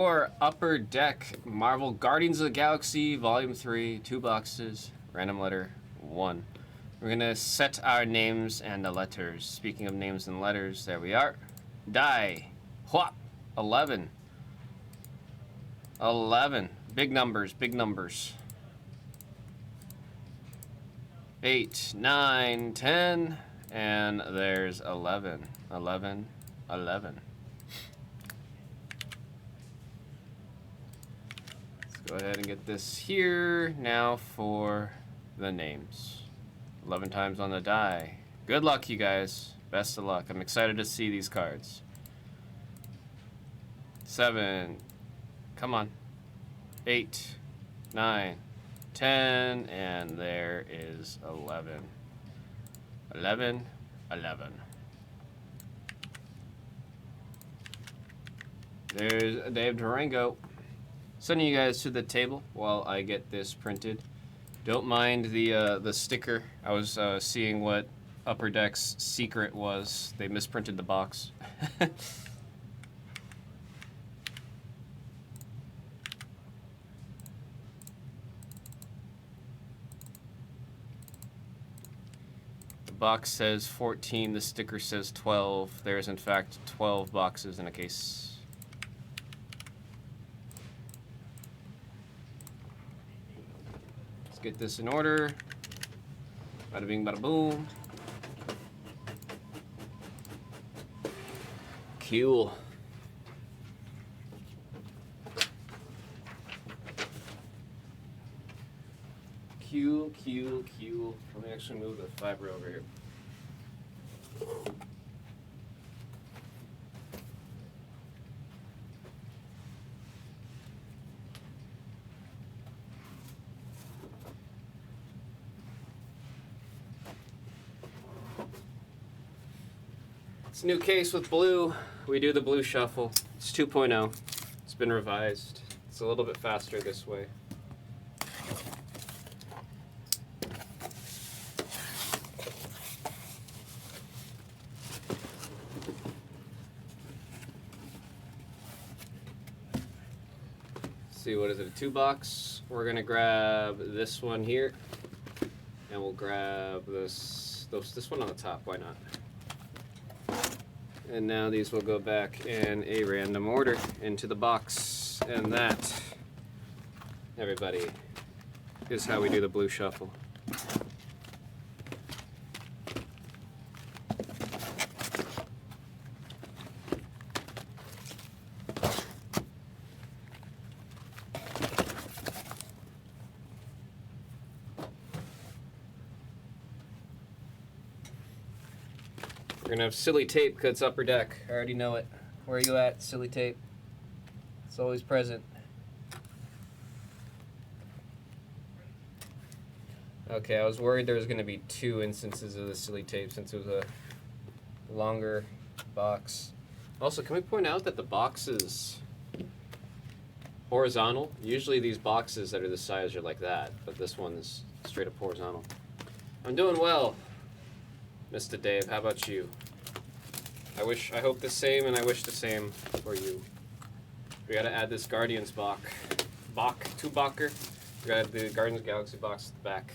Or Upper Deck Marvel Guardians of the Galaxy Volume 3, 2 boxes, random letter 1. We're going to set our names and the letters. Speaking of names and letters, there we are. Die. Whop. 11. 11. Big numbers, big numbers. 8, 9, 10, and there's 11. 11, 11. Go ahead and get this here. Now for the names. 11 times on the die. Good luck, you guys. Best of luck. I'm excited to see these cards. 7. Come on. 8. 9. 10. And there is 11. 11. 11. There's Dave Durango. Sending you guys to the table while I get this printed. Don't mind the sticker. I was seeing what Upper Deck's secret was. They misprinted the box. The box says 14, the sticker says 12. There's in fact 12 boxes in a case. Get this in order. Bada bing, bada boom. Cool. Cool. Let me actually move the fiber over here. It's a new case with blue. We do the blue shuffle. It's 2.0. It's been revised. It's a little bit faster this way. Let's see, what is it, a 2 box? We're gonna grab this one here, and we'll grab this one on the top, why not? And now these will go back in a random order into the box. And that, everybody, is how we do the blue shuffle. We're gonna have silly tape because it's Upper Deck. I already know it. Where are you at, silly tape? It's always present. Okay, I was worried there was gonna be 2 instances of the silly tape since it was a longer box. Also, can we point out that the box is horizontal? Usually these boxes that are this size are like that, but this one is straight up horizontal. I'm doing well, Mr. Dave. How about you? I hope the same, and I wish the same for you. We gotta add this Guardians box. 2-bocker. We gotta add the Guardians of the Galaxy box at the back.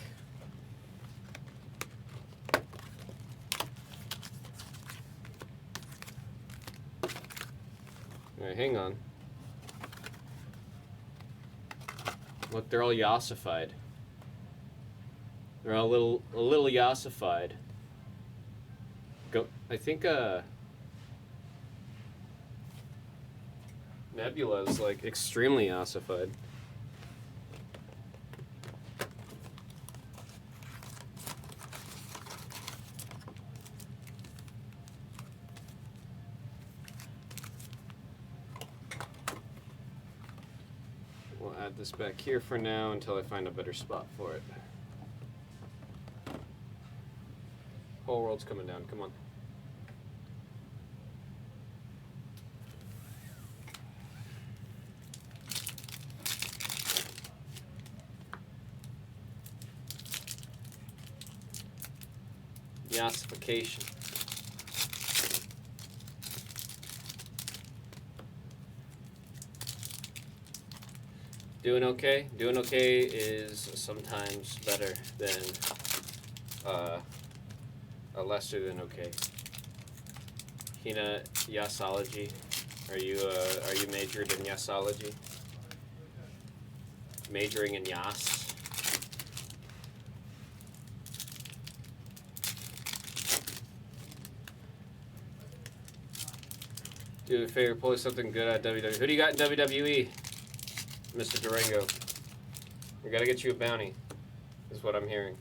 Alright, hang on. Look, they're all yassified. They're all a little yassified. I think Nebula is like extremely ossified. We'll add this back here for now until I find a better spot for it. Whole world's coming down, come on. Yassification. Doing okay. Doing okay is sometimes better than a lesser than okay. Hina, Yasology. Are you majored in Yasology? Majoring in Yas? Do a favor, pull something good at WWE. Who do you got in WWE, Mr. Durango? We gotta get you a bounty, is what I'm hearing.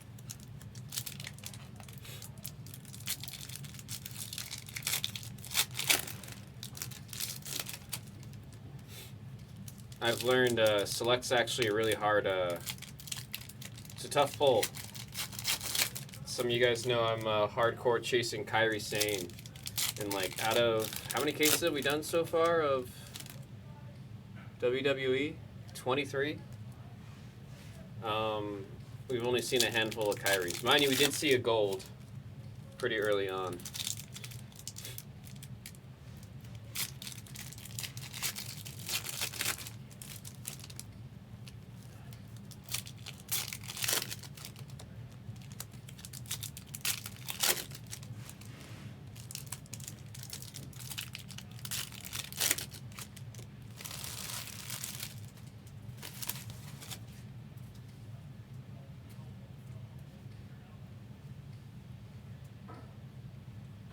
I've learned Select's actually a really hard, it's a tough pull. Some of you guys know I'm hardcore chasing Kairi Sane. And like, out of, how many cases have we done so far of WWE? 23? We've only seen a handful of Kairis. Mind you, we did see a gold pretty early on.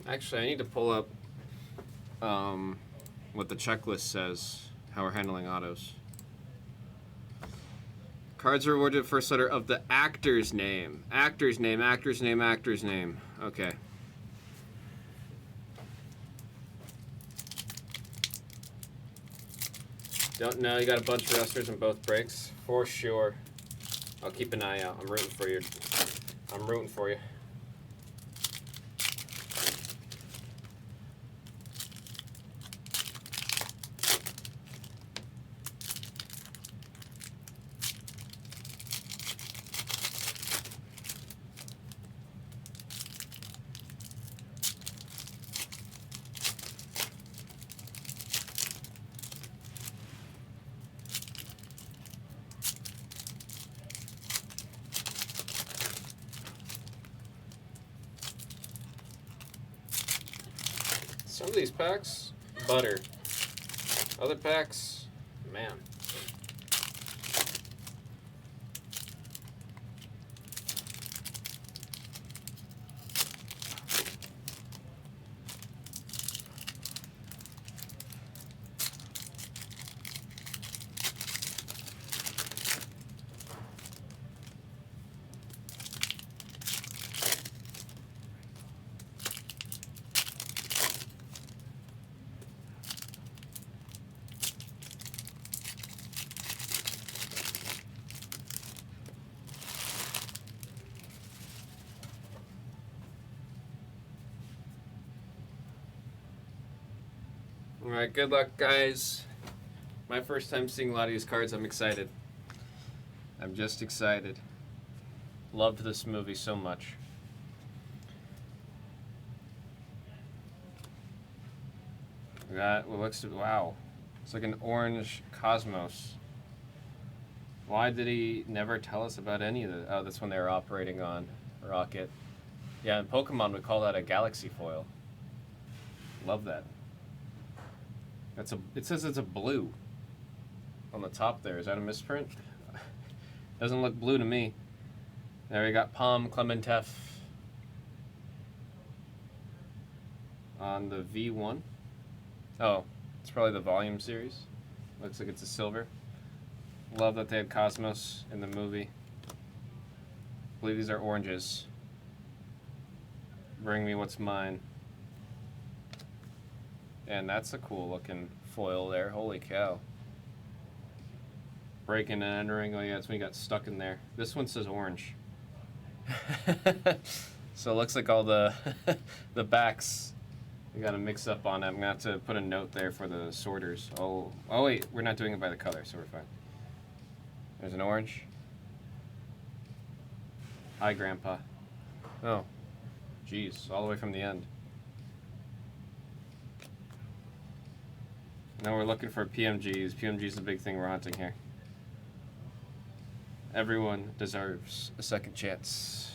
Actually, I need to pull up what the checklist says, how we're handling autos. Cards are awarded first letter of the actor's name. Actor's name, actor's name, actor's name. Okay. Don't know, you got a bunch of wrestlers in both breaks? For sure. I'll keep an eye out. I'm rooting for you. I'm rooting for you. Some of these packs, butter. Other packs, man. Alright, good luck, guys. My first time seeing a lot of these cards, I'm excited. I'm just excited. Loved this movie so much. We got what looks, wow. It's like an orange Cosmos. Why did he never tell us about any of the, oh, that's when they were operating on Rocket. Yeah, in Pokemon we call that a Galaxy Foil. Love that. That's a, it says it's a blue on the top there. Is that a misprint? Doesn't look blue to me. There we got Palm Clementef on the V1. Oh, it's probably the volume series. Looks like it's a silver. Love that they had Cosmos in the movie. I believe these are oranges. Bring me what's mine. And that's a cool looking foil there. Holy cow. Breaking and entering. Oh yeah, that's when you got stuck in there. This one says orange. So it looks like all the the backs, you got to mix up on it. I'm going to have to put a note there for the sorters. Oh wait, we're not doing it by the color, so we're fine. There's an orange. Hi, Grandpa. Oh, geez, all the way from the end. Now we're looking for PMGs. PMG's the big thing we're hunting here. Everyone deserves a second chance.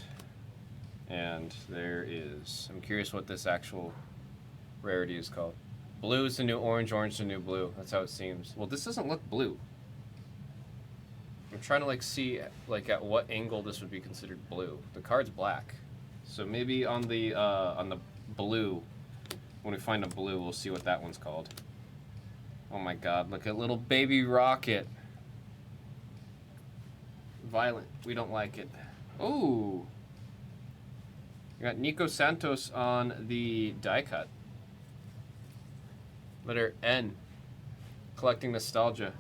And there is. I'm curious what this actual rarity is called. Blue is the new orange, orange is the new blue. That's how it seems. Well, this doesn't look blue. I'm trying to like see like at what angle this would be considered blue. The card's black. So maybe on the blue, when we find a blue, we'll see what that one's called. Oh my god, look at little baby Rocket. Violent. We don't like it. Oh. You got Nico Santos on the die cut. Letter N. Collecting nostalgia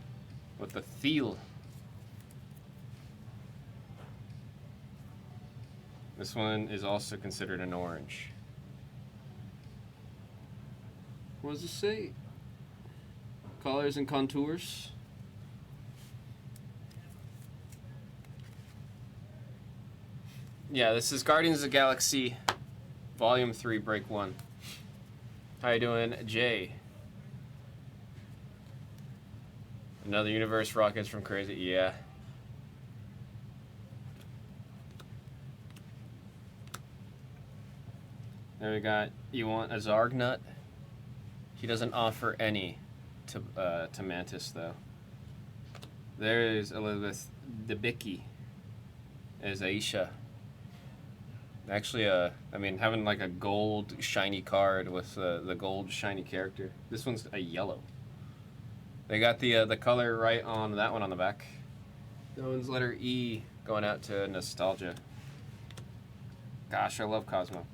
with the Thiel. This one is also considered an orange. What does it say? Colors and contours. Yeah, this is Guardians of the Galaxy, Volume 3, Break 1. How you doing, Jay? Another universe rockets from crazy, yeah. There we got, you want a Zarg nut? He doesn't offer any to Mantis, though. There is Elizabeth Debicki as Aisha. Actually, I mean, having like a gold shiny card with the gold shiny character. This one's a yellow. They got the color right on that one on the back. That one's letter E, going out to nostalgia. Gosh, I love Cosmo.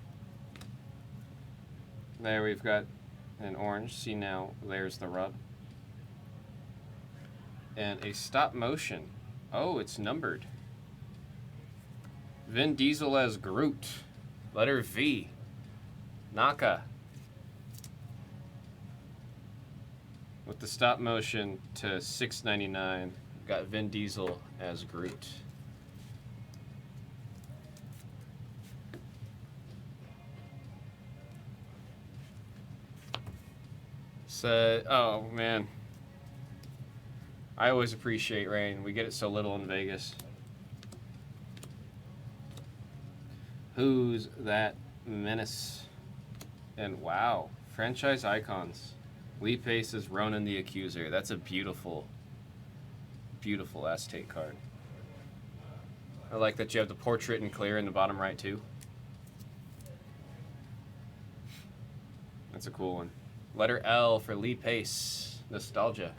There we've got an orange. See now, there's the rub. And a stop motion. Oh, it's numbered. Vin Diesel as Groot. Letter V. Naka. With the stop motion to $6.99, got Vin Diesel as Groot. So, oh man. I always appreciate rain. We get it so little in Vegas. Who's that menace? And wow, franchise icons. Lee Pace is Ronan the Accuser. That's a beautiful, beautiful Aztec card. I like that you have the portrait in clear in the bottom right too. That's a cool one. Letter L for Lee Pace. Nostalgia.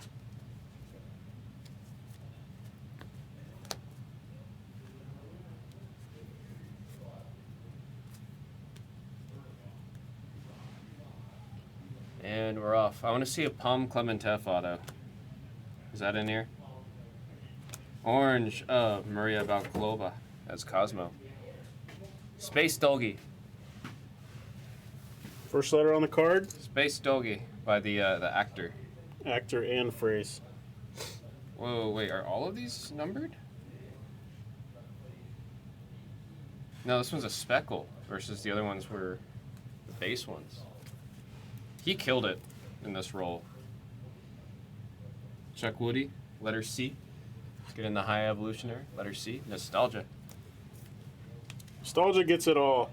And we're off. I want to see a Palm Clementef auto. Is that in here? Orange of Maria Balklova as Cosmo. Space Dolgi. First letter on the card? Space Dolgi by the actor. Actor and phrase. Whoa, wait, are all of these numbered? No, this one's a speckle versus the other ones were the base ones. He killed it in this role. Chuck Woody, letter C. Let's get in the High Evolutionary, letter C. Nostalgia. Nostalgia gets it all.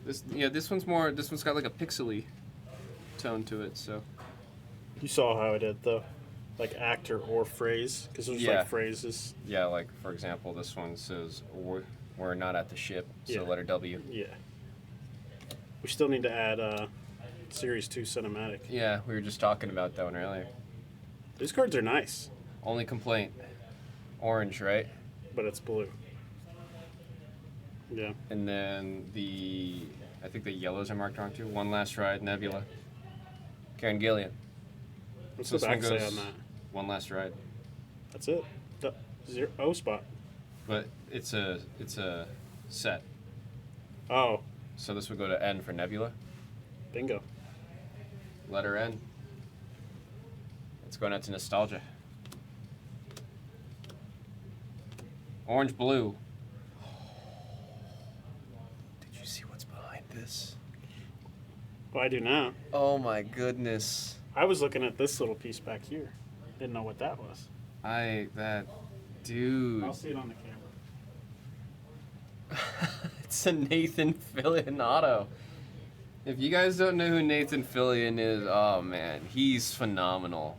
This one's got like a pixely tone to it, so. You saw how I did, though. Like actor or phrase, because there's like phrases. Yeah, like for example, this one says, we're not at the ship, so letter W. Yeah. We still need to add Series 2 cinematic. Yeah, we were just talking about that one earlier. These cards are nice. Only complaint, orange, right? But it's blue. Yeah. And then I think the yellows are marked wrong too. One Last Ride, Nebula. Karen Gillian. What's the back say on that? One Last Ride. That's it. The O spot. But it's a set. Oh. So this would go to N for Nebula. Bingo. Letter N. It's going out to Nostalgia. Orange Blue. Did you see what's behind this? Well, I do now. Oh my goodness. I was looking at this little piece back here. Didn't know what that was. Dude. I'll see it on the camera. It's a Nathan Fillion auto. If you guys don't know who Nathan Fillion is, oh man, he's phenomenal.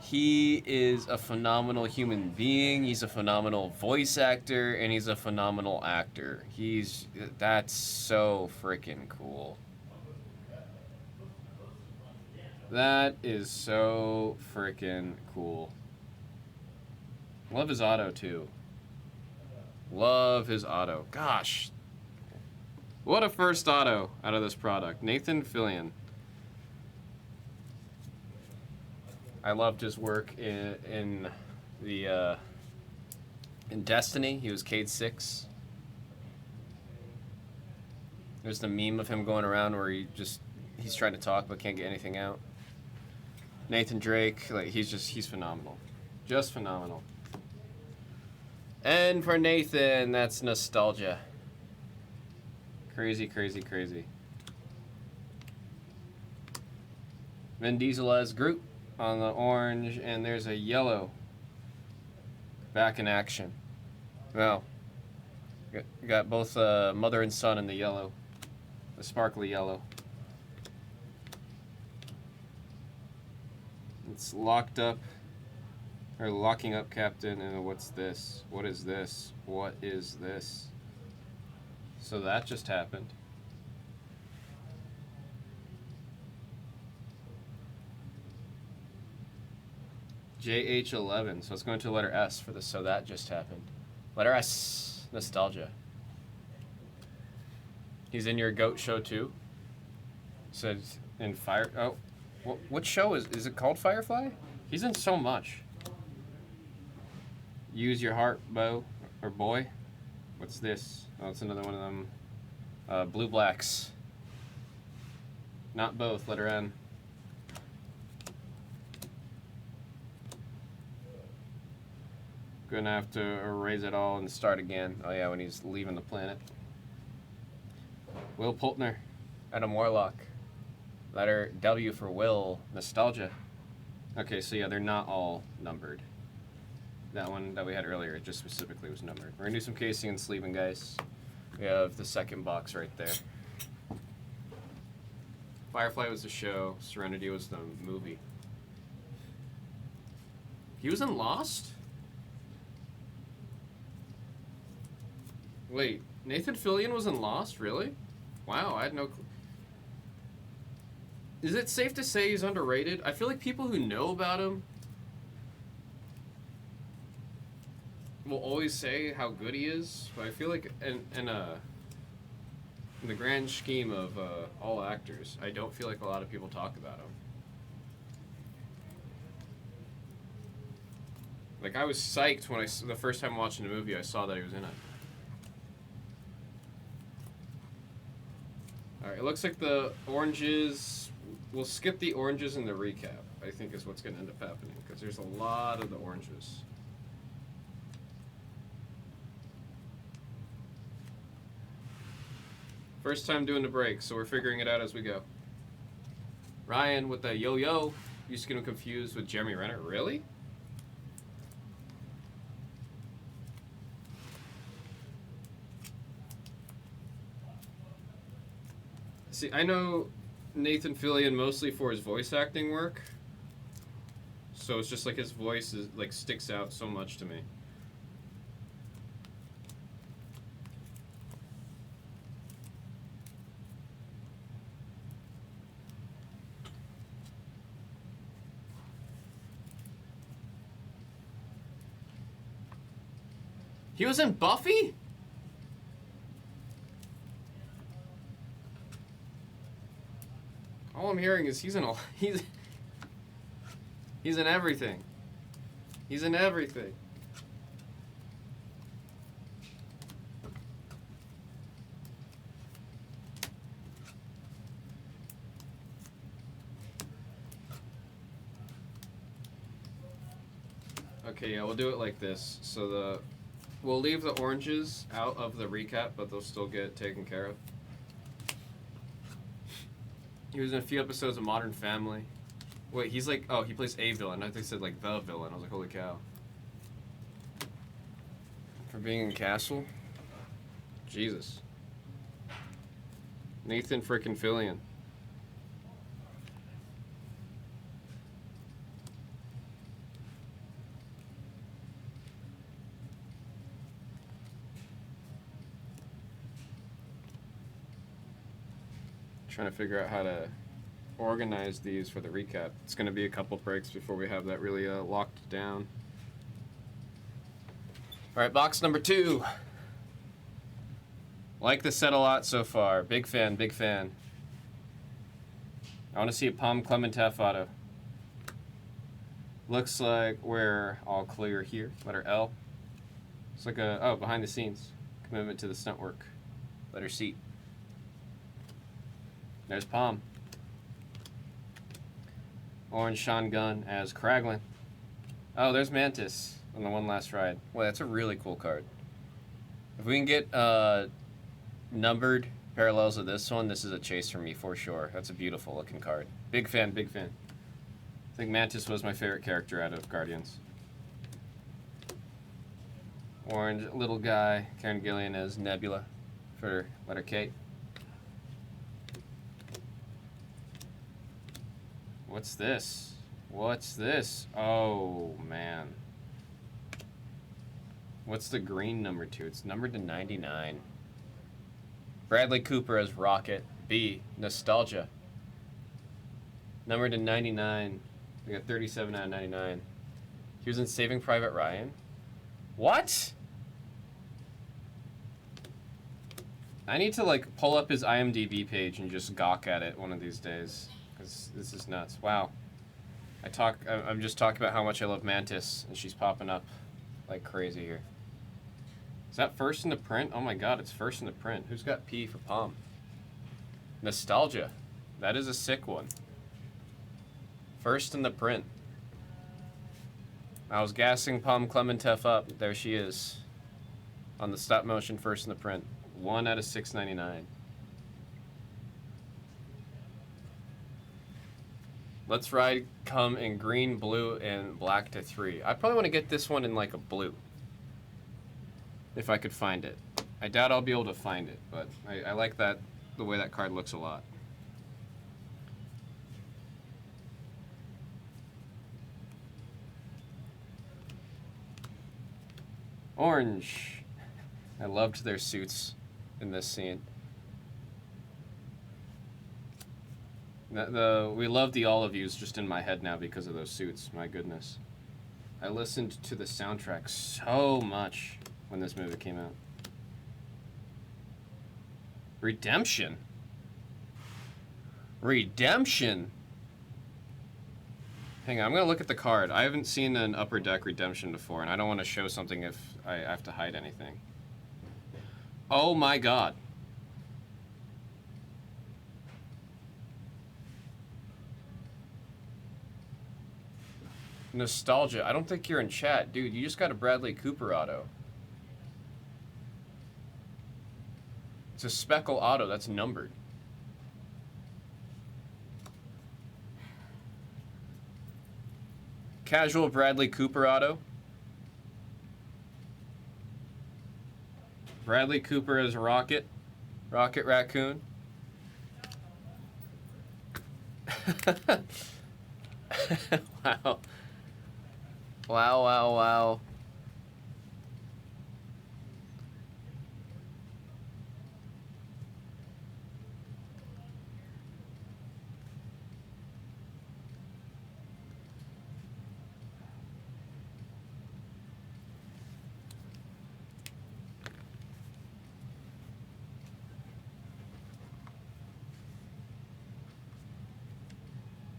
He is a phenomenal human being, he's a phenomenal voice actor, and he's a phenomenal actor. That's so freaking cool. That is so freaking cool. Love his auto too. Love his auto. Gosh. What a first auto out of this product. Nathan Fillion. I loved his work in Destiny. He was Cade 6. There's the meme of him going around where he's trying to talk but can't get anything out. Nathan Drake, like he's phenomenal. Just phenomenal. And for Nathan, that's nostalgia. Crazy, crazy, crazy. Vin Diesel as Groot on the orange, and there's a yellow back in action. Well, got both mother and son in the yellow, the sparkly yellow. It's locked up, or locking up Captain, and what's this? What is this? What is this? So that just happened. JH11, so it's going to the letter S for the so that just happened. Letter S, nostalgia. He's in your GOAT show too? Said in Fire, oh, what show is it called Firefly? He's in so much. Use your heart, Bo, or boy. What's this? Oh, it's another one of them. Blue Blacks. Not both, letter N. Gonna have to erase it all and start again. Oh yeah, when he's leaving the planet. Will Poultner. Adam Warlock. Letter W for Will. Nostalgia. Okay, so yeah, they're not all numbered. That one that we had earlier, it just specifically was numbered. We're gonna do some casing and sleeving, guys. We have the second box right there. Firefly was the show. Serenity was the movie. He was in Lost? Wait, Nathan Fillion was in Lost? Really? Wow, I had no clue. Is it safe to say he's underrated? I feel like people who know about him will always say how good he is, but I feel like in the grand scheme of all actors, I don't feel like a lot of people talk about him. Like, I was psyched when the first time watching the movie, I saw that he was in it. Alright, it looks like the oranges, we'll skip the oranges in the recap, I think is what's going to end up happening, because there's a lot of the oranges. First time doing the break, so we're figuring it out as we go. Ryan with the yo-yo, used to get him confused with Jeremy Renner. Really? See, I know Nathan Fillion mostly for his voice acting work, so it's just like his voice is like sticks out so much to me. He was in Buffy? All I'm hearing is he's in everything. He's in everything. Okay, yeah, we'll do it like this. So we'll leave the oranges out of the recap, but they'll still get taken care of. He was in a few episodes of Modern Family. Wait, he's like, oh, he plays a villain. I think he said like the villain. I was like, holy cow. For being in Castle? Jesus. Nathan frickin' Fillion. Trying to figure out how to organize these for the recap. It's going to be a couple breaks before we have that really locked down. All right, box number 2. Like the set a lot so far. Big fan, big fan. I want to see a Palm Clementef auto. Looks like we're all clear here. Letter L. It's like a, oh, behind the scenes. Commitment to the stunt work. Letter C. There's Palm. Orange Sean Gunn as Kraglin. Oh, there's Mantis on the one last ride. Well, that's a really cool card. If we can get numbered parallels of this one, this is a chase for me for sure. That's a beautiful looking card. Big fan, big fan. I think Mantis was my favorite character out of Guardians. Orange little guy, Karen Gillian as Nebula for letter K. What's this? What's this? Oh, man. What's the green number 2? It's numbered to 99. Bradley Cooper as Rocket. B, Nostalgia. Numbered to 99. We got 37 out of 99. He was in Saving Private Ryan. What? I need to, like, pull up his IMDb page and just gawk at it one of these days. This is nuts. Wow. I'm just talking about how much I love Mantis, and she's popping up like crazy here. Is that first in the print? Oh my god, it's first in the print. Who's got P for Palm? Nostalgia. That is a sick one. First in the print. I was gassing Palm Clementef up. There she is. On the stop motion first in the print. 1 out of 699. Let's Ride come in green, blue, and black to 3. I probably want to get this one in like a blue. If I could find it. I doubt I'll be able to find it, but I like that, the way that card looks a lot. Orange. I loved their suits in this scene. We love the all of yous just in my head now because of those suits. My goodness. I listened to the soundtrack so much when this movie came out. Redemption. Redemption. Hang on, I'm going to look at the card. I haven't seen an Upper Deck Redemption before, and I don't want to show something if I have to hide anything. Oh my god. Nostalgia. I don't think you're in chat. Dude, you just got a Bradley Cooper auto. It's a Speckle auto. That's numbered. Casual Bradley Cooper auto. Bradley Cooper as Rocket. Rocket Raccoon. Wow. Wow, wow, wow.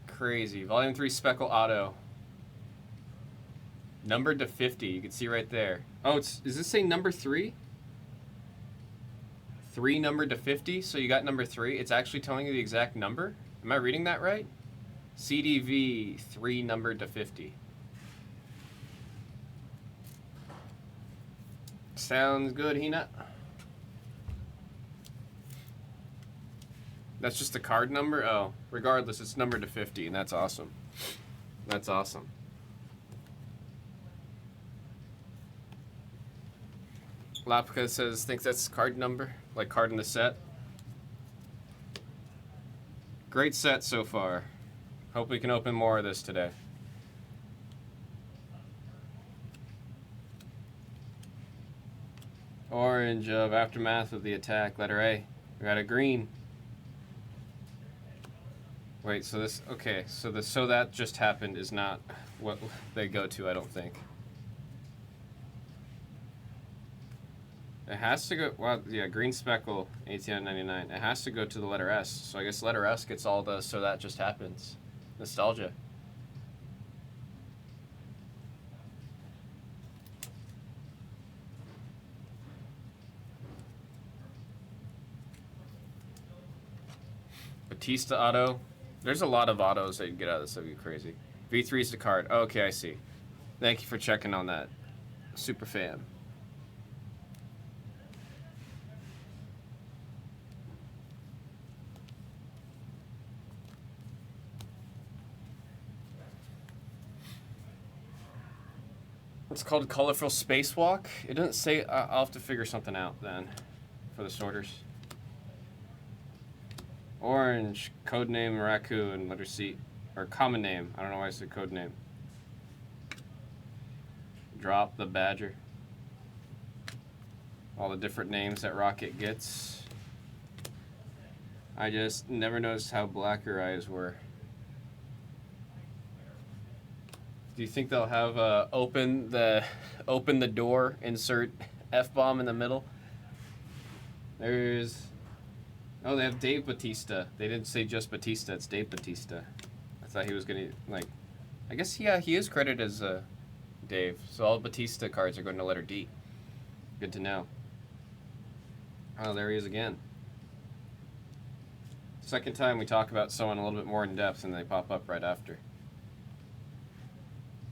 Crazy. Volume 3 Speckle Auto. Numbered to 50. You can see right there. Oh, does this say number 3? 3 numbered to 50, so you got number 3. It's actually telling you the exact number. Am I reading that right? CDV 3 numbered to 50. Sounds good, Hina. That's just the card number? Oh, regardless, it's numbered to 50, and that's awesome. That's awesome. Lapka says, think that's card number, like card in the set. Great set so far. Hope we can open more of this today. Orange of Aftermath of the Attack, letter A. We got a green. Wait, so this, okay, so the so that just happened is not what they go to, I don't think. It has to go, well, yeah, green speckle, 1899. It has to go to the letter S. So I guess letter S gets all the so that just happens. Nostalgia. Batista auto. There's a lot of autos that you get out of this. That'd be crazy. V3 is the card. Oh, okay, I see. Thank you for checking on that. Super fan. It's called Colorful Spacewalk. It doesn't say. I'll have to figure something out then for the sorters. Orange, codename Raccoon, letter C. Or common name. I don't know why I said code name. Drop the Badger. All the different names that Rocket gets. I just never noticed how black her eyes were. Do you think they'll have open the door, insert F-bomb in the middle? There's... Oh, they have Dave Batista. They didn't say just Batista, it's Dave Batista. I thought he was gonna, like... I guess, yeah, he is credited as Dave. So all Batista cards are going to letter D. Good to know. Oh, there he is again. Second time we talk about someone a little bit more in depth and they pop up right after.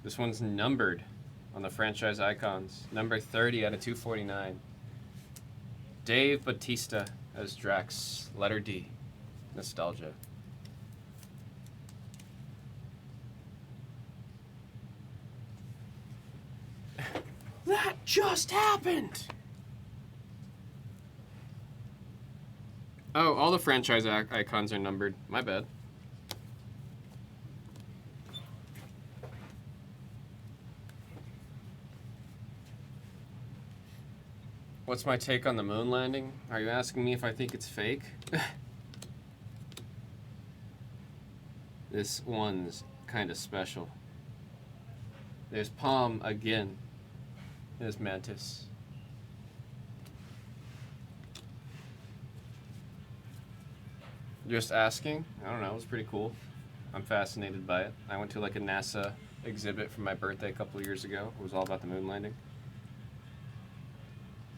This one's numbered on the franchise icons. Number 30 out of 249. Dave Batista as Drax. Letter D. Nostalgia. That just happened! Oh, all the franchise icons are numbered. My bad. What's my take on the moon landing? Are you asking me if I think it's fake? This one's kind of special. There's Palm again. There's Mantis. Just asking? I don't know, it was pretty cool. I'm fascinated by it. I went to like a NASA exhibit for my birthday a couple of years ago. It was all about the moon landing.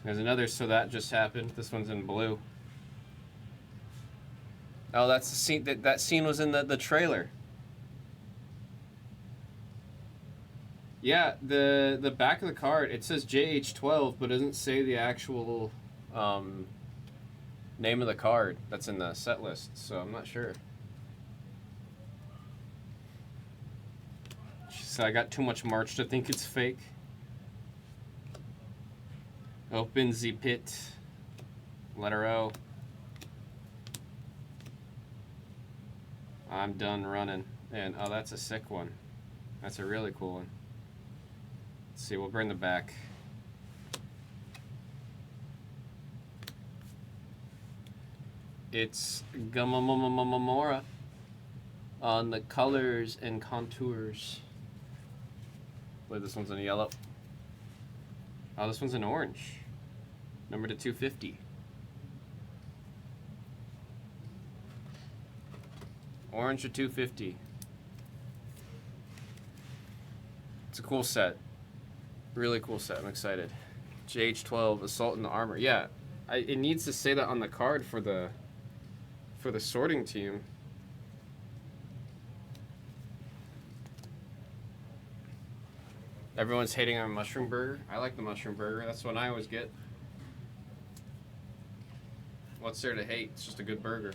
There's another so that just happened. This one's in blue. Oh, that's the scene. That scene was in the trailer. Yeah, the back of the card, it says JH12, but it doesn't say the actual name of the card that's in the set list, so I'm not sure. So I got too much March to think it's fake. Open the pit. Letter O. I'm done running. And, oh, that's a sick one. That's a really cool one. Let's see, we'll bring the back. It's Gamamamamamamora on the colors and contours. I believe this one's in yellow. Oh, this one's in orange. Number to 250. Orange to 250. It's a cool set. Really cool set. I'm excited. JH12 Assault in the Armor. Yeah, it needs to say that on the card for the sorting team. Everyone's hating on Mushroom Burger. I like the Mushroom Burger. That's what I always get. What's there to hate? It's just a good burger.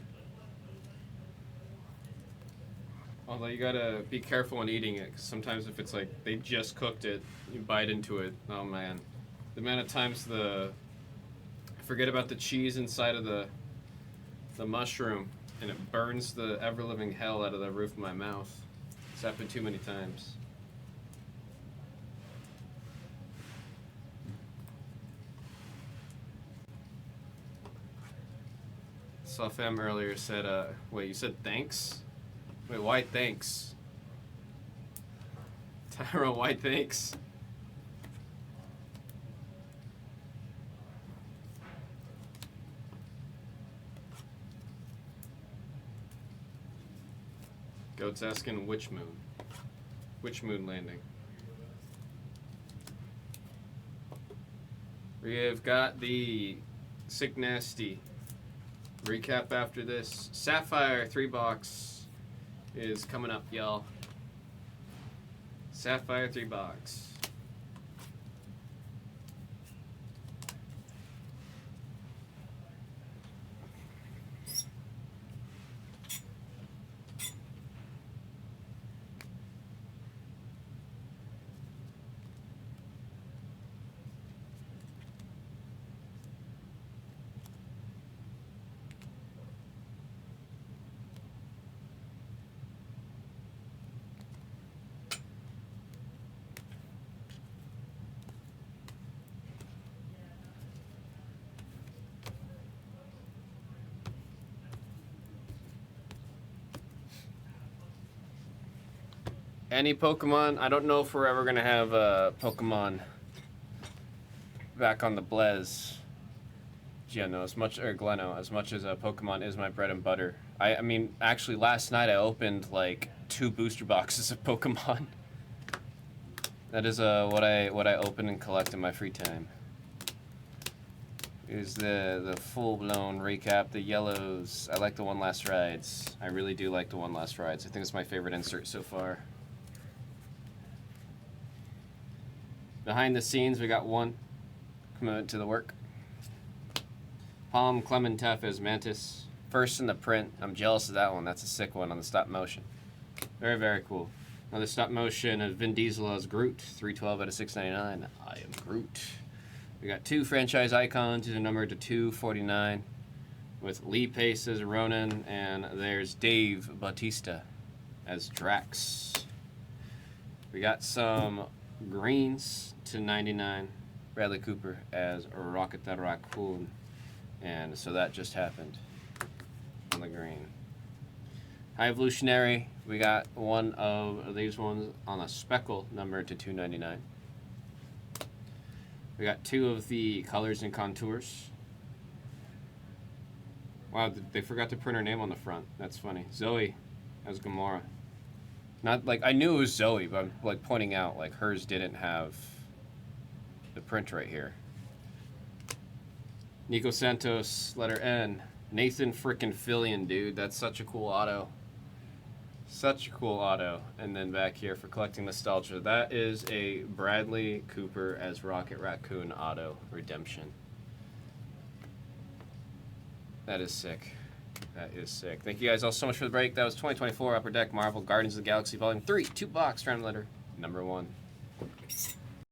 Although you gotta be careful when eating it, because sometimes if it's like they just cooked it, you bite into it. Oh man, the amount of times the forget about the cheese inside of the mushroom, and it burns the ever-living hell out of the roof of my mouth. It's happened too many times. Saw Fem earlier said, wait, you said thanks? Wait, why thanks? Tyrone, why thanks? Goat's asking which moon? Which moon landing? We have got the Sick Nasty recap after this. Sapphire 3-box is coming up, y'all. Sapphire 3-box. Any Pokemon? I don't know if we're ever going to have Pokemon back on the Blez. Geno, as much, or Gleno, as much as Pokemon is my bread and butter. I mean, actually, last night I opened like 2 booster boxes of Pokemon. That is what I open and collect in my free time. Is the full-blown recap, the yellows. I like the One Last Rides. I really do like the One Last Rides. I think it's my favorite insert so far. Behind the scenes, we got one commitment to the work. Palm Clementef as Mantis. First in the print. I'm jealous of that one. That's a sick one on the stop motion. Very, very cool. Another stop motion of Vin Diesel as Groot. 312 out of 699. I am Groot. We got 2 franchise icons. These are numbered to 249. With Lee Pace as Ronan. And there's Dave Bautista as Drax. We got some greens to 99. Bradley Cooper as Rocket the Raccoon. And so that just happened on the green. High Evolutionary, we got one of these ones on a speckle number to 299. We got 2 of the colors and contours. Wow, they forgot to print her name on the front. That's funny. Zoe as Gamora. Not like, I knew it was Zoe, but I'm like pointing out like hers didn't have the print right here. Nico Santos, letter N. Nathan frickin' Fillion, dude. That's such a cool auto. Such a cool auto. And then back here for collecting nostalgia. That is a Bradley Cooper as Rocket Raccoon auto redemption. That is sick. That is sick. Thank you guys all so much for the break. That was 2024 Upper Deck Marvel Guardians of the Galaxy Volume 3, 2-box random letter number 1.